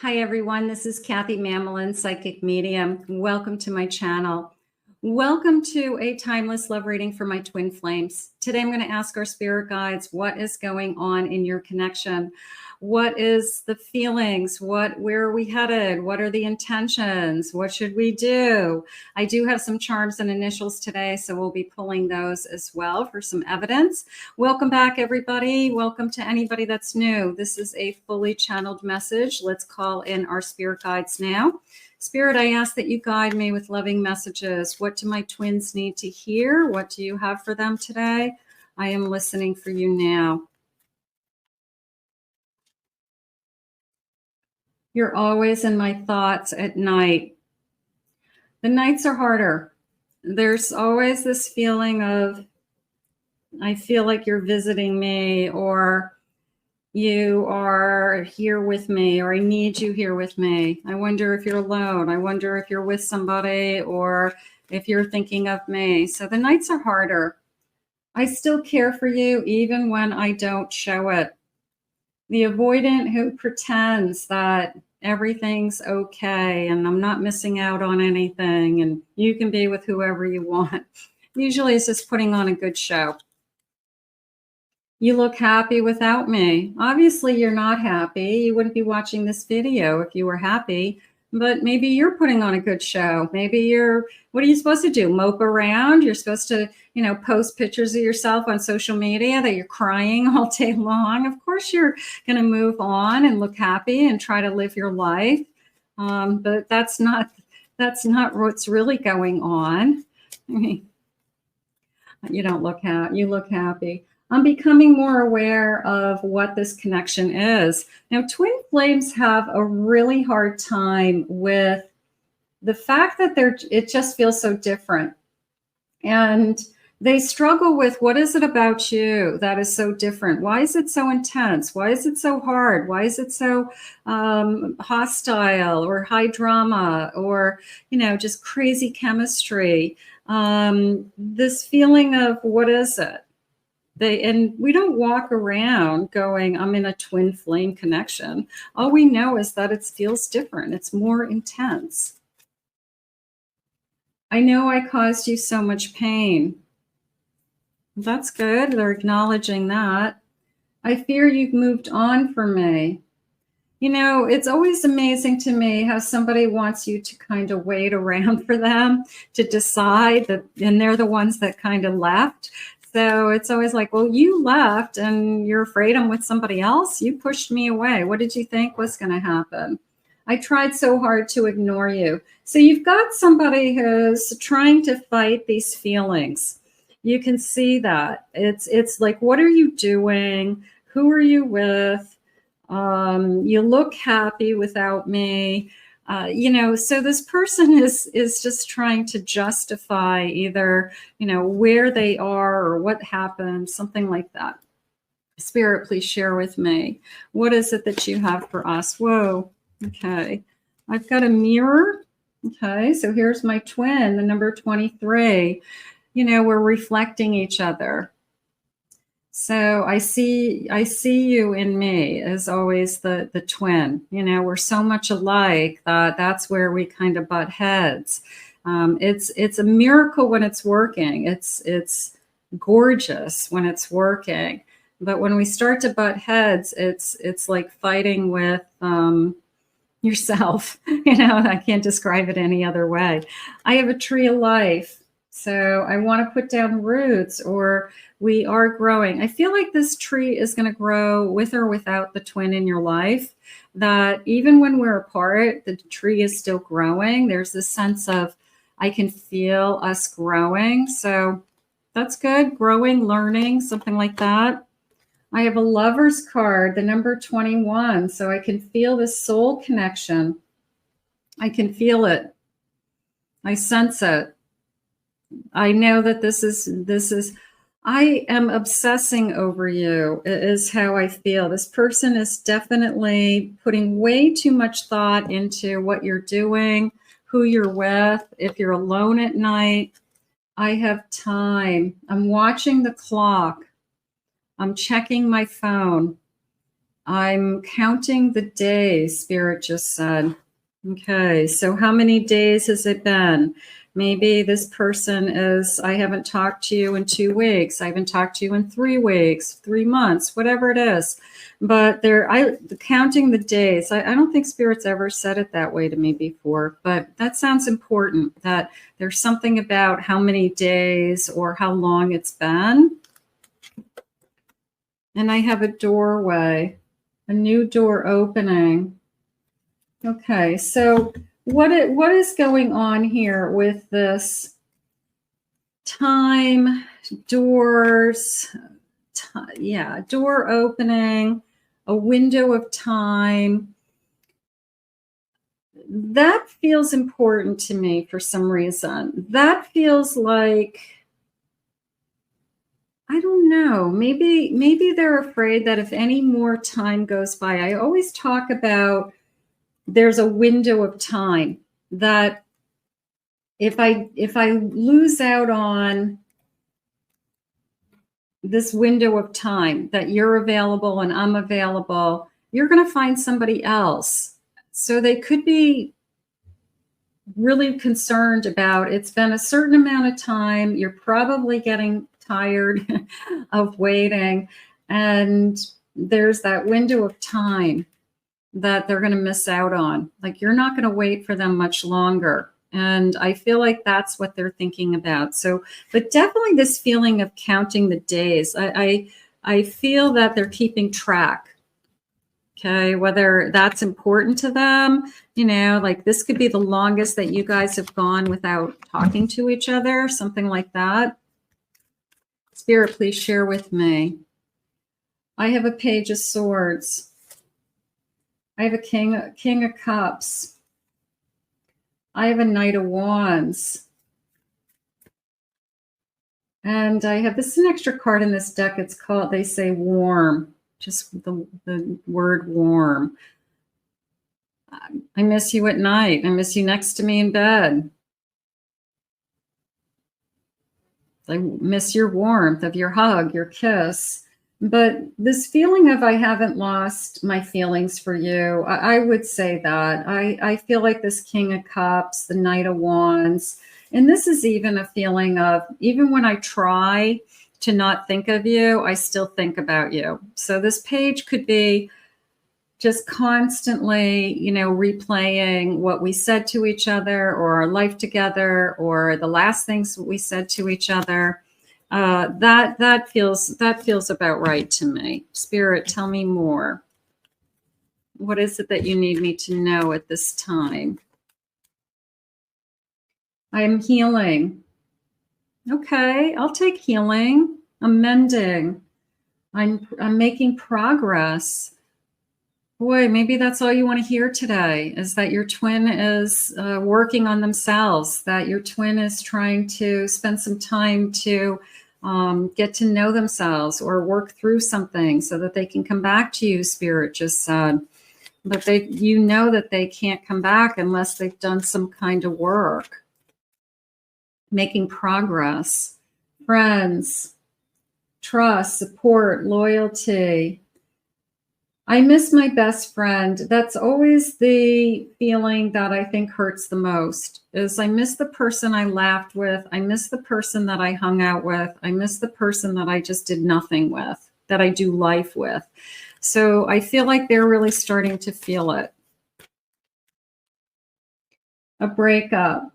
Hi everyone, this is Kathy Mamelin, Psychic Medium. Welcome to my channel. Welcome to a timeless love reading for my twin flames. Today I'm going to ask our spirit guides what is going on in your connection. What is the feelings? Where are we headed? What are the intentions? What should we do? I do have some charms and initials today, so we'll be pulling those as well for some evidence. Welcome back, everybody. Welcome to anybody that's new. This is a fully channeled message. Let's call in our spirit guides now. Spirit, I ask that you guide me with loving messages. What do my twins need to hear? What do you have for them today? I am listening for you now. You're always in my thoughts at night. The nights are harder. There's always this feeling of, I feel like you're visiting me, or you are here with me, or I need you here with me. I wonder if you're alone. I wonder if you're with somebody, or if you're thinking of me. So the nights are harder. I still care for you even when I don't show it. The avoidant who pretends that everything's okay and I'm not missing out on anything and you can be with whoever you want. Usually it's just putting on a good show. You look happy without me. Obviously, you're not happy. You wouldn't be watching this video if you were happy, but maybe you're putting on a good show. Maybe what are you supposed to do? Mope around? You're supposed to, post pictures of yourself on social media that you're crying all day long. Of course, you're going to move on and look happy and try to live your life. But that's not what's really going on. I mean, you don't look happy. You look happy. I'm becoming more aware of what this connection is. Now, twin flames have a really hard time with the fact that it just feels so different. And they struggle with, what is it about you that is so different? Why is it so intense? Why is it so hard? Why is it so hostile or high drama or, just crazy chemistry? This feeling of, what is it? And we don't walk around going, I'm in a twin flame connection. All we know is that it feels different. It's more intense. I know I caused you so much pain. That's good. They're acknowledging that. I fear you've moved on from me. It's always amazing to me how somebody wants you to kind of wait around for them to decide that, and they're the ones that kind of left. So it's always like, well, you left and you're afraid I'm with somebody else. You pushed me away. What did you think was going to happen? I tried so hard to ignore you. So you've got somebody who's trying to fight these feelings. You can see that. It's like, what are you doing? Who are you with? You look happy without me. So this person is just trying to justify either, where they are or what happened, something like that. Spirit, please share with me. What is it that you have for us? Whoa. Okay. I've got a mirror. Okay. So here's my twin, the number 23. We're reflecting each other. So I see you in me as always the twin. We're so much alike that that's where we kind of butt heads. It's a miracle when it's working. It's gorgeous when it's working. But when we start to butt heads, it's like fighting with yourself. I can't describe it any other way. I have a tree of life. So I want to put down roots, or we are growing. I feel like this tree is going to grow with or without the twin in your life, that even when we're apart, the tree is still growing. There's this sense of, I can feel us growing. So that's good. Growing, learning, something like that. I have a lover's card, the number 21. So I can feel this soul connection. I can feel it. I sense it. I know that this is, I am obsessing over you, is how I feel. This person is definitely putting way too much thought into what you're doing, who you're with. If you're alone at night, I have time. I'm watching the clock. I'm checking my phone. I'm counting the days, Spirit just said. Okay, so how many days has it been? Maybe this person is, I haven't talked to you in 2 weeks. I haven't talked to you in 3 weeks, 3 months, whatever it is. But counting the days, I don't think Spirit's ever said it that way to me before, but that sounds important, that there's something about how many days or how long it's been. And I have a doorway, a new door opening. Okay, so what is going on here with this time, doors, door opening, a window of time? That feels important to me for some reason. That feels like, I don't know, maybe they're afraid that if any more time goes by, I always talk about there's a window of time that if I lose out on this window of time that you're available and I'm available, you're going to find somebody else. So they could be really concerned about, it's been a certain amount of time, you're probably getting tired of waiting, and there's that window of time that they're going to miss out on. Like, you're not going to wait for them much longer. And I feel like that's what they're thinking about. So, but definitely this feeling of counting the days. I feel that they're keeping track. Okay, whether that's important to them, like this could be the longest that you guys have gone without talking to each other, something like that. Spirit, please share with me. I have a Page of Swords. I have a King of Cups. I have a Knight of Wands. And I have, this is an extra card in this deck. It's called, they say warm, just the word warm. I miss you at night. I miss you next to me in bed. I miss your warmth of your hug, your kiss. But this feeling of I haven't lost my feelings for you, I would say that. I feel like this King of Cups, the Knight of Wands, and this is even a feeling of, even when I try to not think of you, I still think about you. So this page could be just constantly, replaying what we said to each other, or our life together, or the last things we said to each other. That feels about right to me. Spirit, tell me more. What is it that you need me to know at this time? I am healing. Okay, I'll take healing. I'm mending. I'm making progress. Boy, maybe that's all you want to hear today, is that your twin is working on themselves, that your twin is trying to spend some time to get to know themselves or work through something so that they can come back to you, Spirit just said. But that they can't come back unless they've done some kind of work. Making progress. Friends, trust, support, loyalty. I miss my best friend. That's always the feeling that I think hurts the most, is I miss the person I laughed with. I miss the person that I hung out with. I miss the person that I just did nothing with, that I do life with. So I feel like they're really starting to feel it. A breakup,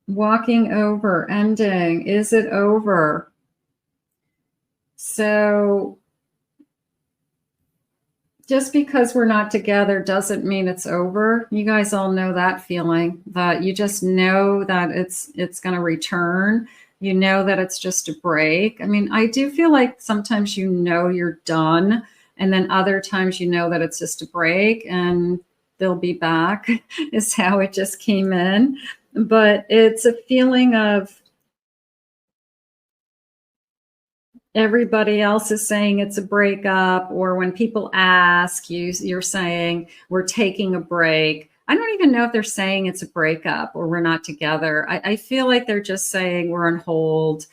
walking over, ending. Is it over? So just because we're not together doesn't mean it's over. You guys all know that feeling, that you just know that it's going to return. You know that it's just a break. I mean, I do feel like sometimes you're done, and then other times that it's just a break and they'll be back is how it just came in. But it's a feeling of everybody else is saying it's a breakup, or when people ask you, you're saying we're taking a break. I don't even know if they're saying it's a breakup or we're not together. I feel like they're just saying we're on hold.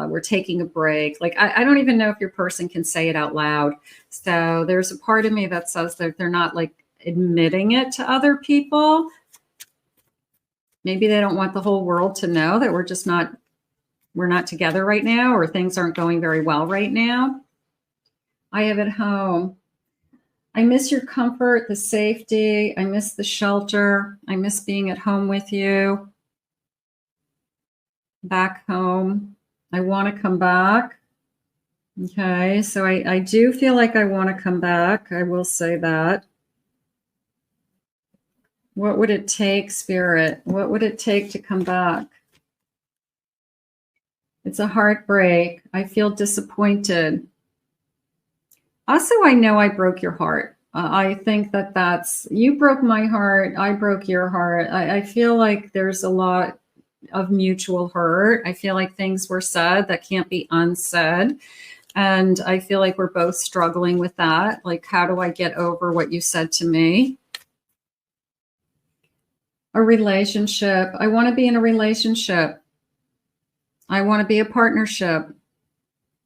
We're taking a break. Like, I don't even know if your person can say it out loud. So there's a part of me that says that they're not like admitting it to other people. Maybe they don't want the whole world to know that we're not together right now, or things aren't going very well right now. I have at home. I miss your comfort, the safety. I miss the shelter. I miss being at home with you. Back home. I want to come back. Okay, so I do feel like I want to come back. I will say that. What would it take, Spirit? What would it take to come back? It's a heartbreak. I feel disappointed. Also, I know I broke your heart. I think you broke my heart. I broke your heart. I feel like there's a lot of mutual hurt. I feel like things were said that can't be unsaid. And I feel like we're both struggling with that. Like, how do I get over what you said to me? A relationship. I want to be in a relationship. I want to be a partnership.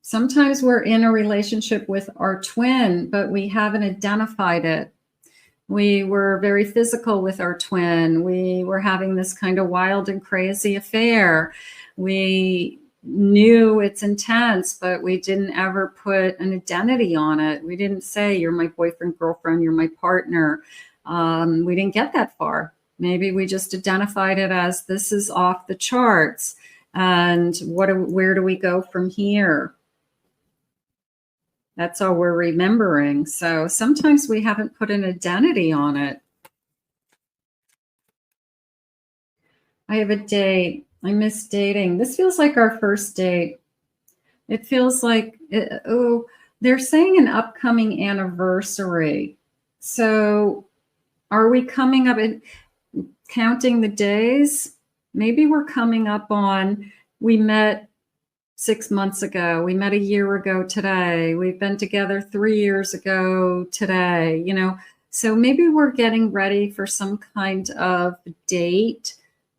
Sometimes we're in a relationship with our twin, but we haven't identified it. We were very physical with our twin. We were having this kind of wild and crazy affair. We knew it's intense, but we didn't ever put an identity on it. We didn't say, you're my boyfriend, girlfriend, you're my partner. We didn't get that far. Maybe we just identified it as, this is off the charts. And where do we go from here? That's all we're remembering. So sometimes we haven't put an identity on it. I have a date. I miss dating. This feels like our first date. It feels like, they're saying an upcoming anniversary. So are we coming up and counting the days? Maybe we're coming up on, we met 6 months ago. We met a year ago today. We've been together 3 years ago today, So maybe we're getting ready for some kind of date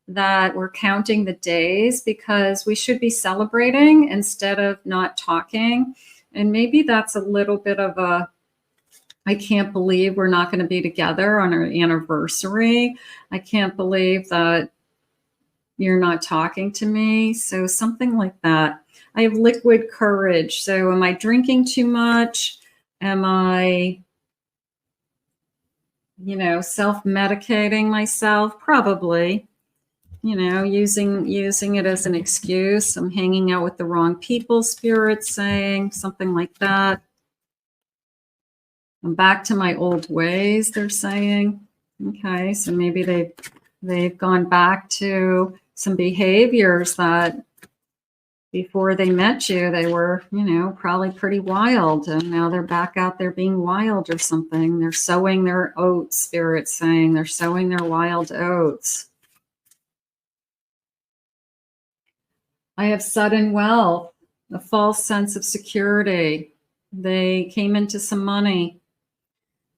that we're counting the days, because we should be celebrating instead of not talking. And maybe that's a little bit of I can't believe we're not going to be together on our anniversary. I can't believe that you're not talking to me. So something like that. I have liquid courage. So am I drinking too much? Am I, self-medicating myself? Probably, using it as an excuse. I'm hanging out with the wrong people, Spirit's saying, something like that. I'm back to my old ways, they're saying. Okay, so maybe they've gone back to some behaviors that before they met you, they were, probably pretty wild. And now they're back out there being wild or something. They're sowing their oats, Spirit's saying. They're sowing their wild oats. I have sudden wealth, a false sense of security. They came into some money.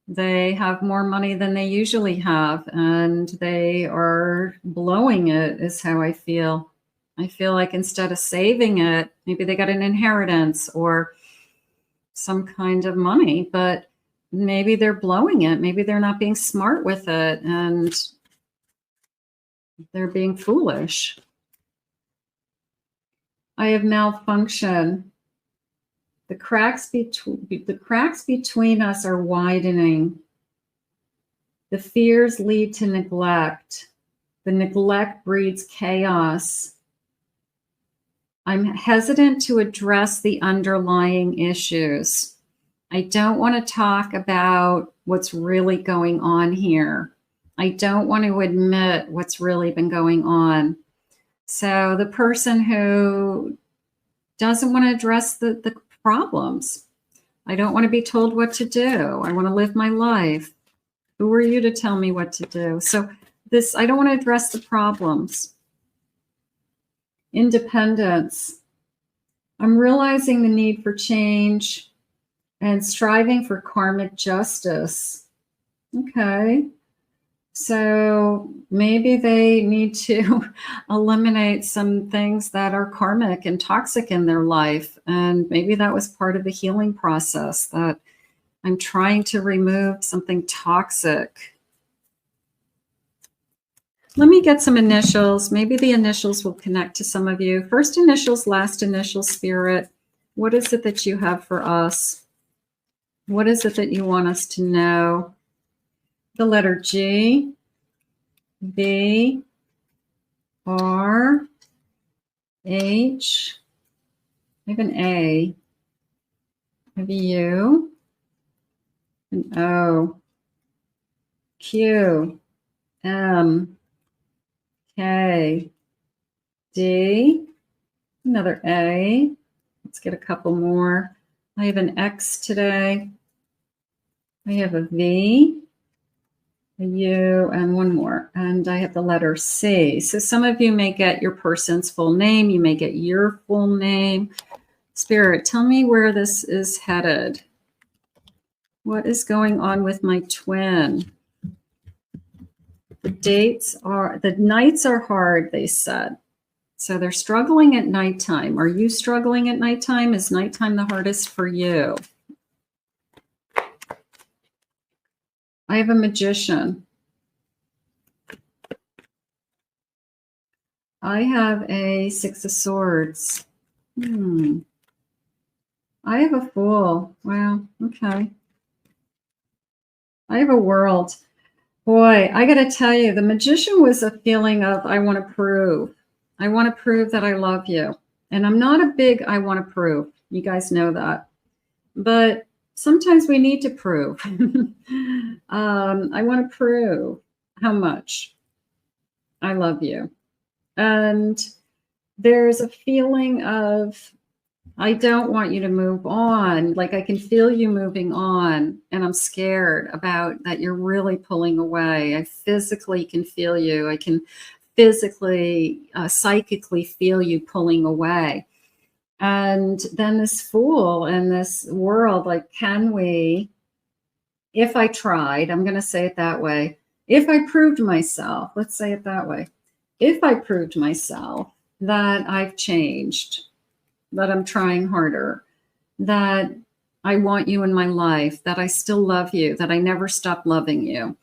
They have more money than they usually have, and they are blowing it, is how I feel. I feel like instead of saving it, maybe they got an inheritance or some kind of money, but maybe they're blowing it. Maybe they're not being smart with it, and they're being foolish. I have malfunction. The cracks between us are widening. The fears lead to neglect. The neglect breeds chaos. I'm hesitant to address the underlying issues. I don't want to talk about what's really going on here. I don't want to admit what's really been going on. So the person who doesn't want to address the problems. I don't want to be told what to do. I want to live my life. Who are you to tell me what to do? So I don't want to address the problems. Independence. I'm realizing the need for change and striving for karmic justice. Okay. So maybe they need to eliminate some things that are karmic and toxic in their life. And maybe that was part of the healing process, that I'm trying to remove something toxic. Let me get some initials. Maybe the initials will connect to some of you. First initials, last initial, Spirit. What is it that you have for us? What is it that you want us to know? The letter G, B, R, H, I have an A, I have a U, an O, Q, M, K, D, another A. Let's get a couple more. I have an X today. I have a V, a U, and one more. And I have the letter C. So some of you may get your person's full name. You may get your full name. Spirit, tell me where this is headed. What is going on with my twin? The nights are hard, they said. So they're struggling at nighttime. Are you struggling at nighttime? Is nighttime the hardest for you? I have a Magician. I have a Six of Swords. I have a Fool. Wow, okay. I have a World. Boy, I got to tell you, the Magician was a feeling of, I want to prove. I want to prove that I love you. And I'm not a big I want to prove. You guys know that. But sometimes we need to prove. I want to prove how much I love you. And there's a feeling of, I don't want you to move on. Like I can feel you moving on, and I'm scared about that you're really pulling away. I physically can feel you. I can physically, psychically feel you pulling away. And then this Fool and this World, like, can we, if I tried, I'm going to say it that way, if I proved myself, let's say it that way, if I proved myself that I've changed, that I'm trying harder, that I want you in my life, that I still love you, that I never stop loving you,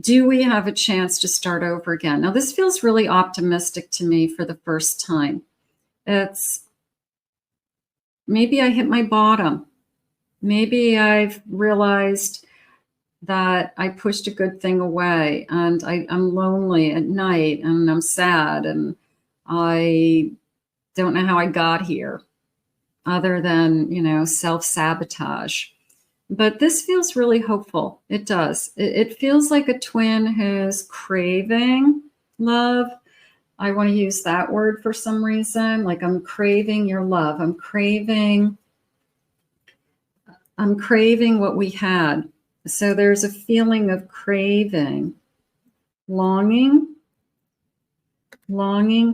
do we have a chance to start over again? Now, this feels really optimistic to me for the first time. It's maybe I hit my bottom. Maybe I've realized that I pushed a good thing away, and I'm lonely at night, and I'm sad, and I don't know how I got here other than, self-sabotage. But this feels really hopeful. It does. It feels like a twin who's craving love. I want to use that word for some reason. Like, I'm craving your love. I'm craving what we had. So there's a feeling of craving, longing,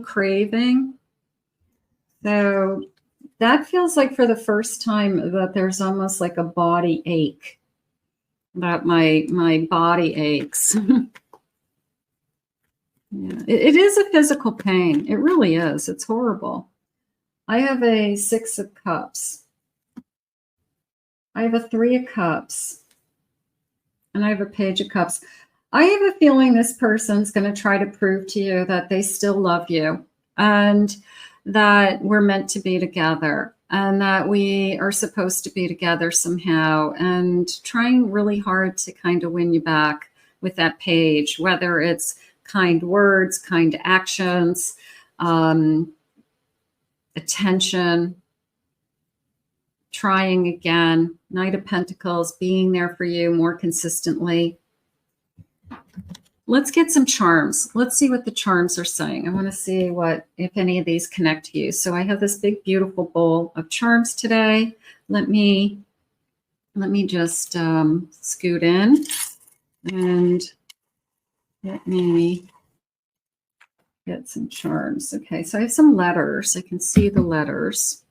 craving. So that feels like for the first time that there's almost like a body ache, that my body aches. Yeah, it is a physical pain. It really is. It's horrible. I have a Six of Cups. I have a Three of Cups. And I have a Page of Cups. I have a feeling this person's going to try to prove to you that they still love you, and that we're meant to be together, and that we are supposed to be together somehow, and trying really hard to kind of win you back with that page, whether it's kind words, kind actions, attention, trying again, Knight of Pentacles, being there for you more consistently. Let's get some charms. Let's see what the charms are saying. I want to see if any of these connect to you. So I have this big, beautiful bowl of charms today. Let me just scoot in, and let me get some charms. Okay, so I have some letters. I can see the letters.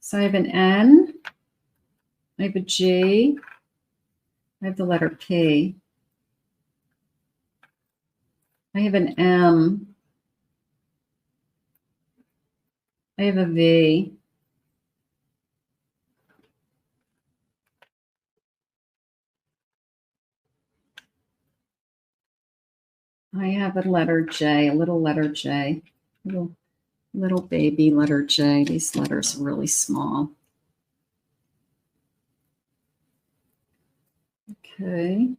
So I have an N, I have a G, I have the letter P, I have an M. I have a V. I have a letter J, a little letter J, little baby letter J. These letters are really small. Okay.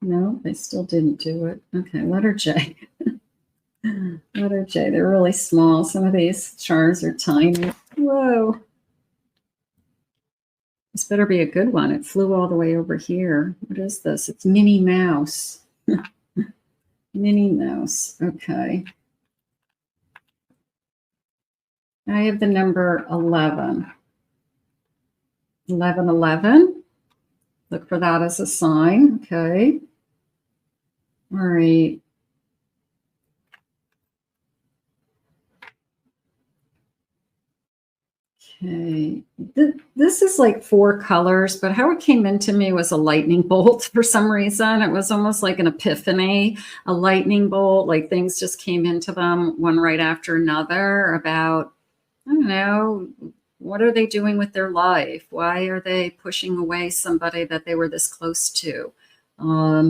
No, they still didn't do it. Okay, letter J. Letter J. They're really small. Some of these charms are tiny. Whoa. This better be a good one. It flew all the way over here. What is this? It's Minnie Mouse. Minnie Mouse. Okay. I have the number 11. 1111. Look for that as a sign. Okay. All right. Okay. This is like 4 colors, but how it came into me was a lightning bolt for some reason. It was almost like an epiphany, a lightning bolt, like things just came into them one right after another about, I don't know, what are they doing with their life? Why are they pushing away somebody that they were this close to? A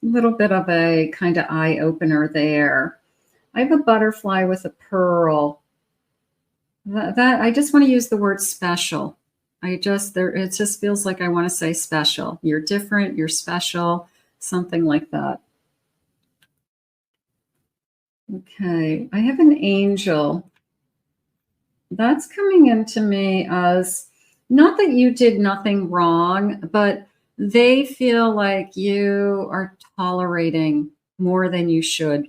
little bit of a kind of eye opener there. I have a butterfly with a pearl. That I just want to use the word special. It just feels like I want to say special. You're different, you're special, something like that. Okay, I have an angel. That's coming into me as not that you did nothing wrong, but they feel like you are tolerating more than you should.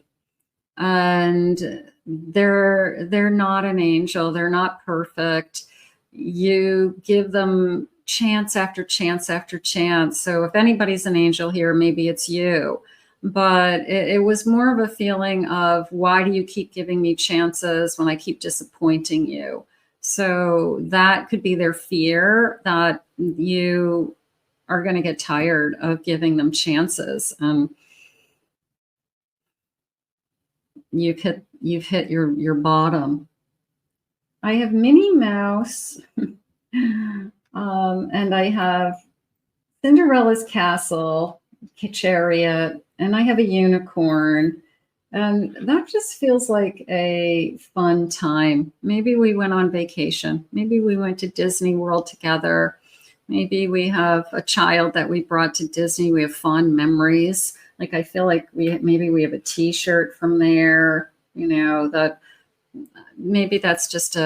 And they're not an angel. They're not perfect. You give them chance after chance after chance. So if anybody's an angel here, maybe it's you. But it was more of a feeling of, why do you keep giving me chances when I keep disappointing you? So that could be their fear that you are going to get tired of giving them chances. You've hit your bottom. I have Minnie Mouse, and I have Cinderella's castle, chariot, and I have a unicorn. And that just feels like a fun time. Maybe we went on vacation. Maybe we went to Disney World together. Maybe we have a child that we brought to Disney. We have fond memories. Like, I feel like maybe we have a T-shirt from there, that maybe that's just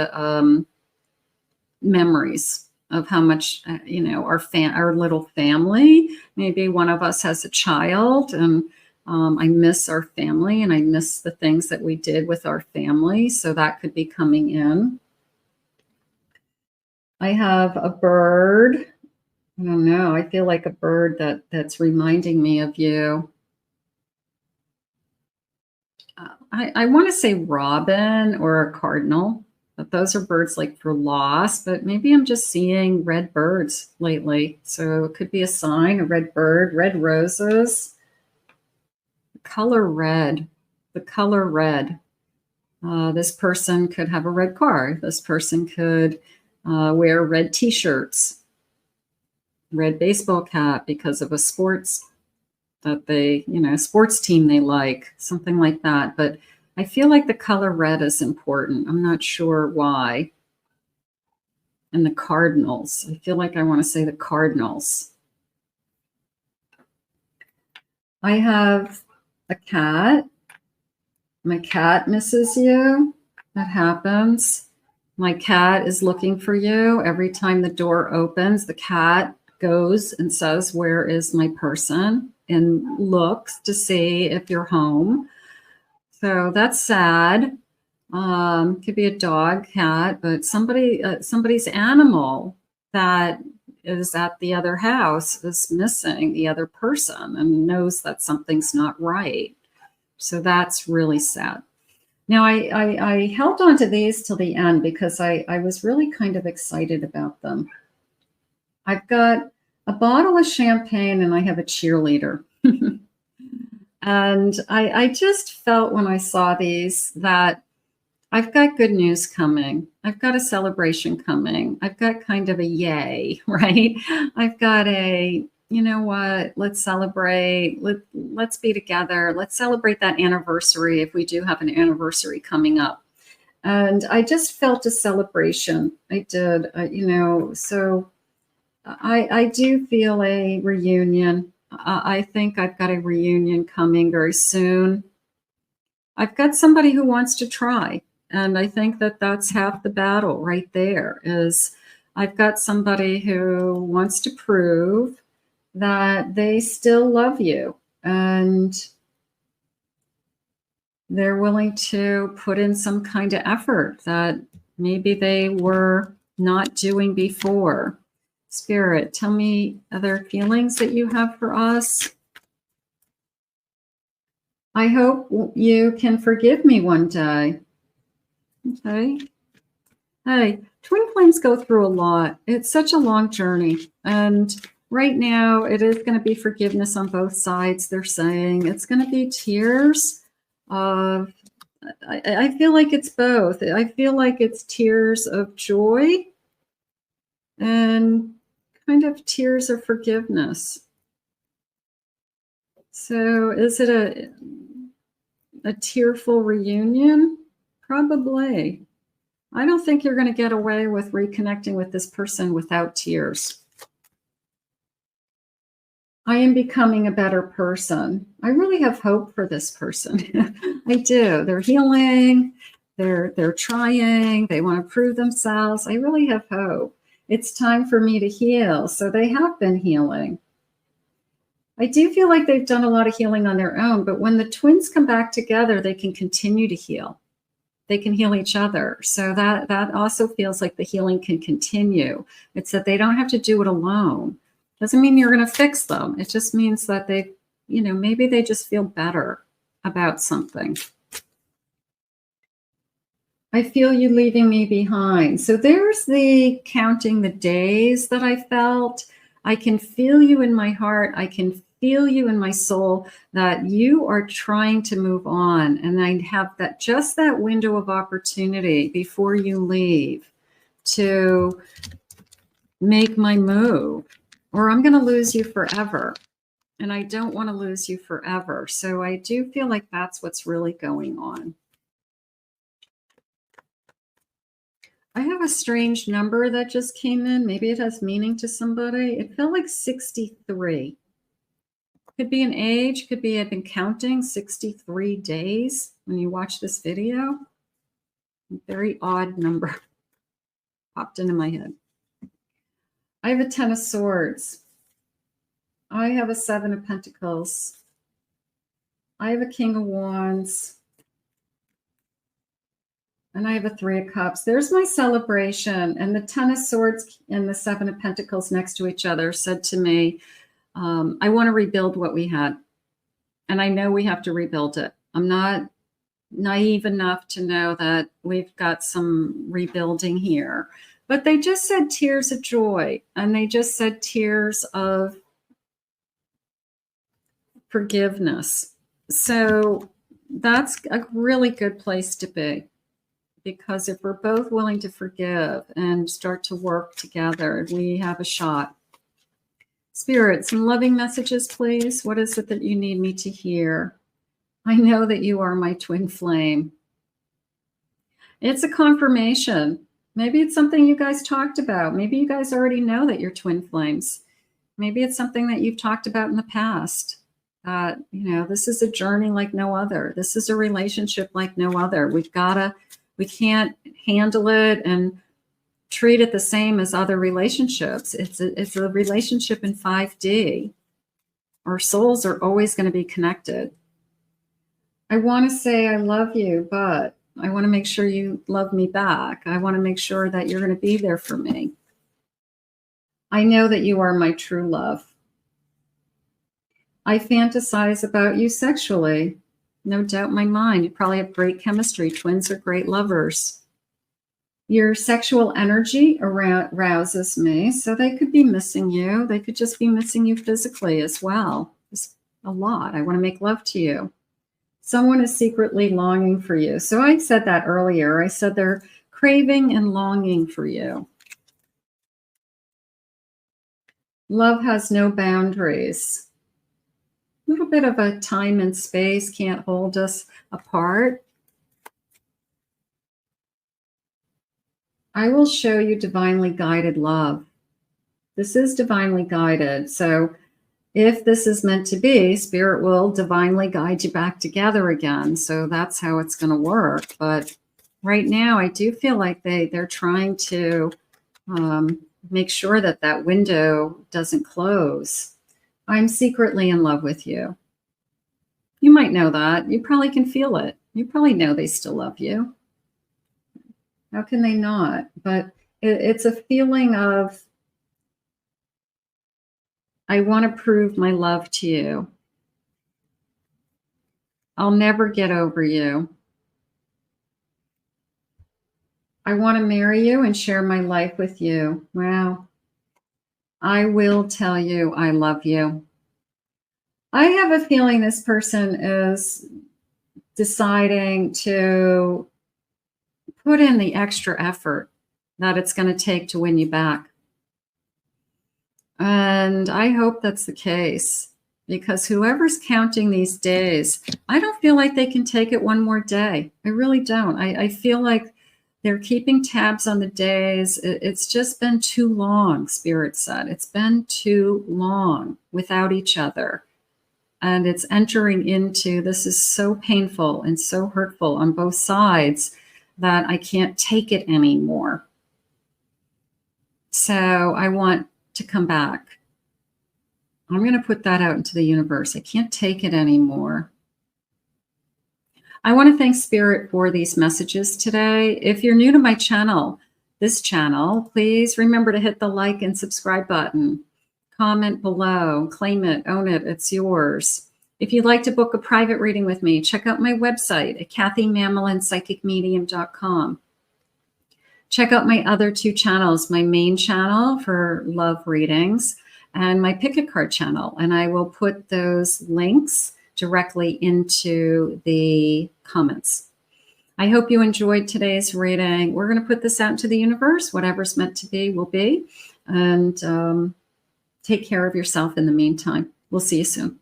memories of how much, our little family. Maybe one of us has a child, and I miss our family, and I miss the things that we did with our family. So that could be coming in. I have a bird. I don't know. I feel like a bird that's reminding me of you. I want to say robin or a cardinal, but those are birds like for loss. But maybe I'm just seeing red birds lately. So it could be a sign, a red bird, red roses. The color red. This person could have a red car. This person could wear red T-shirts, red baseball cap because of a sports team they like, something like that. But I feel like the color red is important. I'm not sure why. And the Cardinals. I feel like I want to say the Cardinals. I have a cat. My cat misses you. That happens. My cat is looking for you. Every time the door opens, the cat goes and says, "Where is my person?" and looks to see if you're home. So that's sad. Could be a dog, cat, but somebody's animal that is at the other house is missing the other person and knows that something's not right. So that's really sad. Now, I held on to these till the end because I was really kind of excited about them. I've got a bottle of champagne and I have a cheerleader. And I just felt when I saw these that I've got good news coming. I've got a celebration coming. I've got kind of a yay, right? I've got a, you know what, let's celebrate. Let's be together. Let's celebrate that anniversary if we do have an anniversary coming up. And I just felt a celebration. I did, so I do feel a reunion. I think I've got a reunion coming very soon. I've got somebody who wants to try. And I think that that's half the battle right there is I've got somebody who wants to prove that they still love you and they're willing to put in some kind of effort that maybe they were not doing before. Spirit, tell me other feelings that you have for us. I hope you can forgive me one day. Okay. Hey, twin flames go through a lot. It's such a long journey. And right now, it is going to be forgiveness on both sides. They're saying it's going to be tears of, I feel like it's both. I feel like it's tears of joy and kind of tears of forgiveness. So is it a tearful reunion? Probably. I don't think you're going to get away with reconnecting with this person without tears. I am becoming a better person. I really have hope for this person. I do. They're healing. They're trying. They want to prove themselves. I really have hope. It's time for me to heal. So they have been healing. I do feel like they've done a lot of healing on their own, but when the twins come back together, they can continue to heal. They can heal each other. So that also feels like the healing can continue. It's that they don't have to do it alone. Doesn't mean you're going to fix them. It just means that they, maybe they just feel better about something. I feel you leaving me behind. So there's the counting the days that I felt. I can feel you in my heart. I can feel you in my soul that you are trying to move on. And I have just that window of opportunity before you leave to make my move, or I'm going to lose you forever. And I don't want to lose you forever. So I do feel like that's what's really going on. I have a strange number that just came in. Maybe it has meaning to somebody. It felt like 63. Could be an age, could be I've been counting 63 days when you watch this video. Very odd number popped into my head. I have a 10 of Swords. I have a 7 of Pentacles. I have a King of Wands. And I have a 3 of Cups. There's my celebration. And the 10 of Swords and the 7 of Pentacles next to each other said to me, I want to rebuild what we had. And I know we have to rebuild it. I'm not naive enough to know that we've got some rebuilding here. But they just said tears of joy. And they just said tears of forgiveness. So that's a really good place to be. Because if we're both willing to forgive and start to work together, we have a shot. Spirit, some loving messages, please. What is it that you need me to hear? I know that you are my twin flame. It's a confirmation. Maybe it's something you guys talked about. Maybe you guys already know that you're twin flames. Maybe it's something that you've talked about in the past. This is a journey like no other. This is a relationship like no other. We can't handle it and treat it the same as other relationships. It's a relationship in 5D. Our souls are always going to be connected. I want to say I love you, but I want to make sure you love me back. I want to make sure that you're going to be there for me. I know that you are my true love. I fantasize about you sexually. No doubt in my mind. You probably have great chemistry. Twins are great lovers. Your sexual energy rouses me, so they could be missing you. They could just be missing you physically as well. Just a lot. I want to make love to you. Someone is secretly longing for you. So I said that earlier. I said they're craving and longing for you. Love has no boundaries. A little bit of a time and space can't hold us apart. I will show you divinely guided love. This is divinely guided. So if this is meant to be, Spirit will divinely guide you back together again. So that's how it's going to work. But right now, I do feel like they're trying to make sure that that window doesn't close. I'm secretly in love with you. You might know that. You probably can feel it. You probably know they still love you. How can they not? But it's a feeling of, I want to prove my love to you. I'll never get over you. I want to marry you and share my life with you. Wow. I will tell you I love you. I have a feeling this person is deciding to put in the extra effort that it's going to take to win you back. And I hope that's the case, because whoever's counting these days, I don't feel like they can take it one more day. I really don't. I feel like they're keeping tabs on the days. It's just been too long, Spirit said. It's been too long without each other. And it's entering into, this is so painful and so hurtful on both sides that I can't take it anymore. So I want to come back. I'm going to put that out into the universe. I can't take it anymore. I want to thank Spirit for these messages today. If you're new to my channel, this channel, please remember to hit the like and subscribe button. Comment below, claim it, own it, it's yours. If you'd like to book a private reading with me, check out my website at kathymamolinspsychicmedium.com. Check out my other two channels, my main channel for love readings and my pick a card channel. And I will put those links directly into the comments. I hope you enjoyed today's reading. We're going to put this out into the universe. Whatever's meant to be will be. And take care of yourself in the meantime. We'll see you soon.